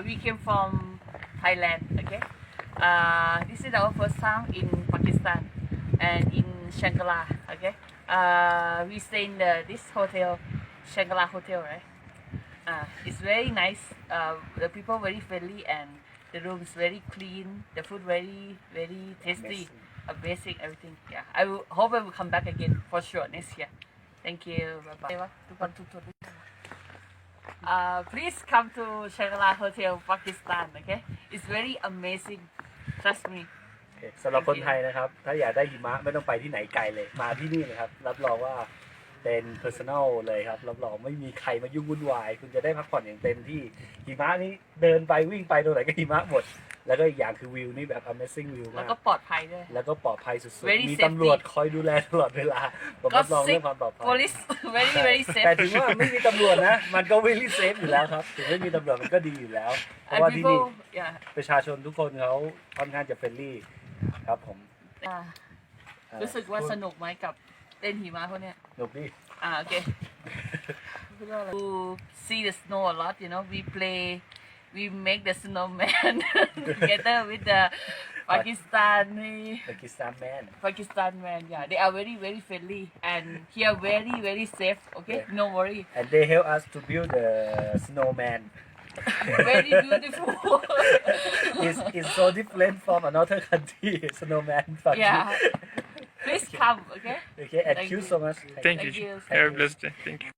We came from Thailand. Okay. This is our first time in Pakistan and in Shangri-La. Okay. We stay in this hotel, Shangri-La Hotel, right? It's very nice. The people very friendly and the room is very clean. The food very tasty. Basic everything. Yeah. Hope I will come back again for sure next year. Thank you. Bye bye. Please come to Shangri-La Hotel, Pakistan. Okay. It's very amazing. Trust me. โอเคสำหรับคนไทยนะครับถ้าอยากได้หิมะไม่ต้องไปที่ไหนไกลเลยมาที่นี่นะครับรับรองว่าเป็น personal เลยครับรับรองไม่มีใครมายุ่งวุ่นวายคุณจะได้พักผ่อนอย่างเต็มที่หิมะนี้เดินไปวิ่งไปตรงไหนก็หิมะหมดแล้วก็อีกอย่างคือวิวนี่แบบ amazing view แล้ว มาก ก็ปลอดภัยด้วย แล้วก็ปลอดภัยสุด Very ๆมี safety ตำรวจคอยดูแลตลอดเวลาผมรับรองเรื่องความปลอดภัย Police very safe แต่ถึงว่าไม่มีตำรวจนะมันก็ very safe อยู่แล้วครับถึงไม่มีตำรวจมันก็ดีอยู่แล้วเพราะ and ว่าที่นี่ people yeah ประชาชนทุกคนเขาค่อนข้างจะเฟรนลี่ครับผม รู้สึกว่าสนุกไหมกับเล่นหิมะพวกเนี้ย หนุกดิ โอเค to see the snow a lot, you know, we make the snowman together with the Pakistan man. Yeah, they are very friendly and here very safe. Okay, Yeah. no worry. and they help us to build the snowman Very beautiful. it's so different from another country snowman but Yeah. Please come. Okay. okay and Thank you you. so much Thank you. Thank you. Have a blessed day. Thank you.